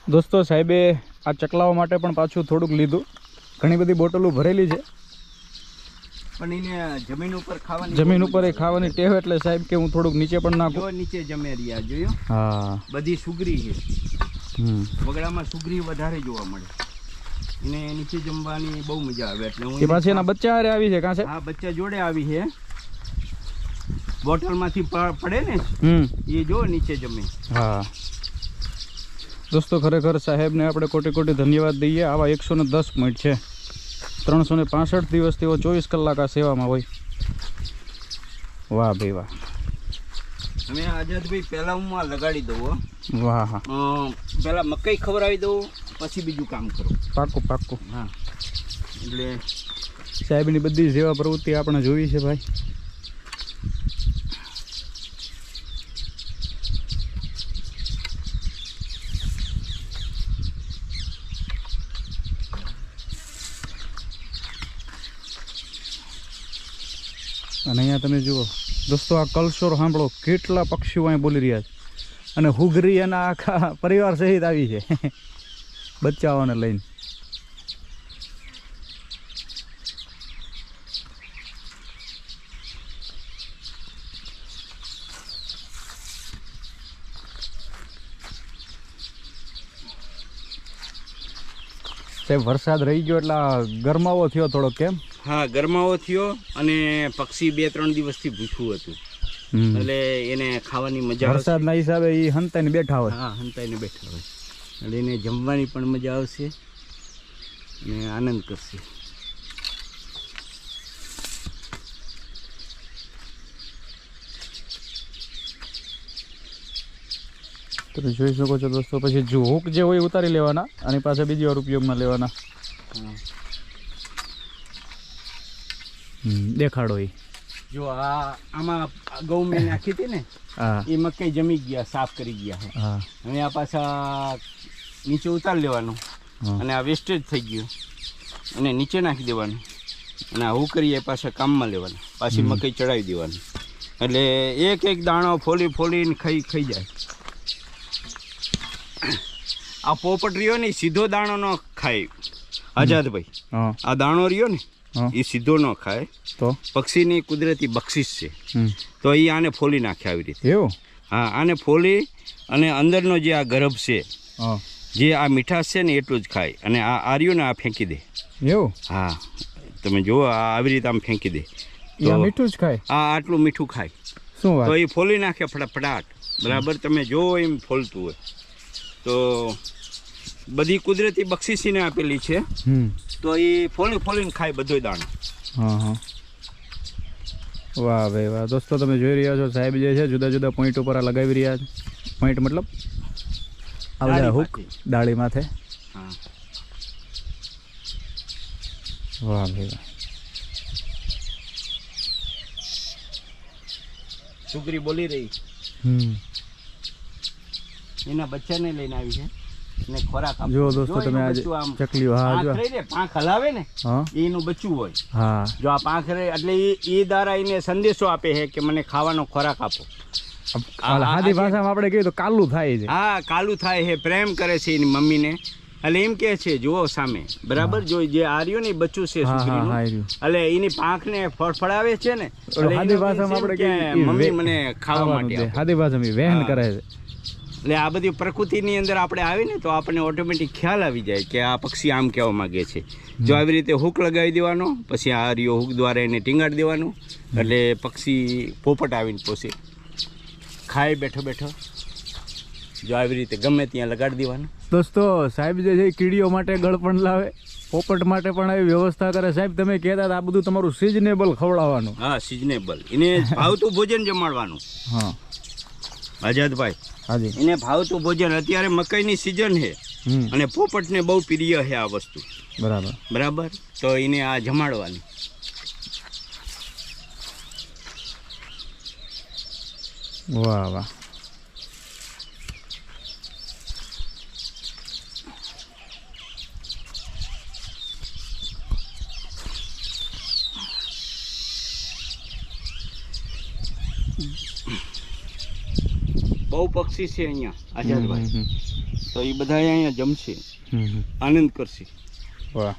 દોસ્તો સાહેબે આ ચકલાઓ માટે પણ પાછું થોડુંક લીધું. ઘણી બધી બોટલો ભરેલી છે, પણ એને જમીન ઉપર ખાવાની ટેવ એટલે સાહેબ કે હું થોડુંક નીચે પણ નાખું. નીચે જમે રહ્યા જોયું. હા, બધી સુગરી છે. બગડામાં સુગરી વધારે જોવા મળે. એને નીચે જમવાની બહુ મજા આવે. એટલે હું પાછી એના બચ્ચા હારે આવી છે કાં છે? હા, બચ્ચા જોડે આવી છે. બોટલમાંથી પડે ને એ જો નીચે જમે. હા દોસ્તો, ખરેખર સાહેબને આપણે કોટી કોટી ધન્યવાદ દઈએ. આવા 110 પોઈન્ટ છે. 365 દિવસ તેઓ 24 કલાક આ સેવામાં હોય. વાહ ભાઈ વાહ. અમે આઝાદભાઈ પહેલા હું આ લગાડી દઉં. વાહ હા, પહેલા મકાઈ ખવડાવી દઉં, પછી બીજું કામ કરું. પાક્કું પાક્કું. હા, એટલે સાહેબની બધી સેવા પ્રવૃત્તિ આપણે જોઈ છે ભાઈ. અને અહીંયા તમે જુઓ દોસ્તો, આ કલશોર સાંભળો, કેટલા પક્ષીઓ અહીં બોલી રહ્યા છે. અને હુગરી એના આખા પરિવાર સહિત આવી છે બચ્ચાઓને લઈને. સાહેબ વરસાદ રહી ગયો એટલે ગરમાવો થયો થોડો, કેમ? હા, ગરમાવો થયો અને પક્ષી 2-3 દિવસથી ભૂખ્યું હતું, એટલે એને ખાવાની મજા. વરસાદના હિસાબે એ હંતાઈને બેઠા હોય. હા, હંતાઈને બેઠા હોય એટલે એને જમવાની પણ મજા આવશે અને આનંદ કરશે. તમે જોઈ શકો છો દોસ્તો. પછી જો હુક જે હોય ઉતારી લેવાના અને પાછા બીજી વાર ઉપયોગમાં લેવાના. દેખાડો એ જો આમાં ઘઉં મેં નાખી હતી ને, એ મકાઈ જમી ગયા, સાફ કરી ગયા. હા, હવે આ પાછા નીચે ઉતારી લેવાનું અને આ વેસ્ટેજ થઈ ગયું અને નીચે નાખી દેવાનું અને આવું કરીએ પાછા કામમાં લેવાનું. પાછી મકાઈ ચડાવી દેવાની એટલે એક દાણો ફોલીને ખાઈ જાય. આ પોપટ રહ્યો ને સીધો દાણો ન ખાય આઝાદભાઈ. આ દાણો રહ્યો ને એ સીધો ન ખાય, તો પક્ષીની કુદરતી બક્ષિસ છે. તો એ આને ફોલી નાખે આવી રીતે. એવું? હા, આને ફોલી અને અંદરનો જે આ ગર્ભ છે, જે આ મીઠાશ છે ને એટલું જ ખાય. અને આ આર્યું ને આ ફેંકી દે. એવું? હા, તમે જુઓ આવી રીતે આમ ફેંકી દે તો મીઠું જ ખાય. આ આટલું મીઠું ખાય. શું વાત? તો એ ફોલી નાખે ફટાફટ. બરાબર, તમે જો એમ ફોલતું હોય તો બધી કુદરતી બક્ષિસીને આપેલી છે. તો એ ફોલીને ખાય બધો દાણો. હા હા, વાહ ભાઈ વાહ. દોસ્તો તમે જોઈ રહ્યા છો, સાહેબ જે છે જુદા જુદા પોઈન્ટ ઉપર આ લગાવી રહ્યા છે. પોઈન્ટ મતલબ આ હુક ડાળી માથે. હા, વાહ ભાઈ વાહ. છોકરી બોલી રહી. એના બચ્ચાને લઈને આવી છે ને ખોરાક આપો. જો દોસ્તો તમે આજે ચકલીઓ, હા જો પાંખ હલાવે ને એનું બચ્ચું હોય. હા, જો આ પાંખ રે એટલે એ દ્વારા એને સંદેશો આપે છે કે મને ખાવાનો ખોરાક આપો. સાદી ભાષામાં આપણે કહીએ તો કાલું થાય છે. હા, કાલું થાય છે, પ્રેમ કરે છે એની મમ્મીને. એટલે એમ કે છે જુઓ સામે, બરાબર, જો જે આર્યો ને બચ્ચું છે છોકરીનું, એટલે એની પાંખને ફળફળાવે છે ને. સાદી ભાષામાં આપણે કહીએ મમ્મી મને ખાવા માટે. સાદી ભાષામાં વહેન કરે છે. એટલે આ બધી પ્રકૃતિની અંદર આપણે આવીને તો આપણને ઓટોમેટિક ખ્યાલ આવી જાય કે આ પક્ષી આમ કહેવા માગે છે. જો આવી રીતે હુક લગાવી દેવાનો, પછી આ રહ્યો હુક દ્વારા એને ટીંગાડી દેવાનું, એટલે પક્ષી પોપટ આવીને પોસે ખાય બેઠો બેઠો. જો આવી રીતે ગમે ત્યાં લગાડી દેવાનું. દોસ્તો સાહેબ જે છે કીડીઓ માટે ગળપણ લાવે, પોપટ માટે પણ આવી વ્યવસ્થા કરે. સાહેબ તમે કહેતા આ બધું તમારું સિઝનેબલ ખવડાવવાનું. હા, સિઝનેબલ, એને ભાવતું ભોજન જમાડવાનું. હા આઝાદભાઈ, હાજી, એને ભાવતું ભોજન. અત્યારે મકાઈની સિઝન છે અને પોપટને બહુ પ્રિય છે આ વસ્તુ. બરાબર, તો એને આ જમાડવાની. વાહ વાહ. બહુ પક્ષી છે અહીંયા આઝાદભાઈ, હમ, તો એ બધા અહીંયા જમશે, હમ, હમ. આનંદ કરશે. વાહ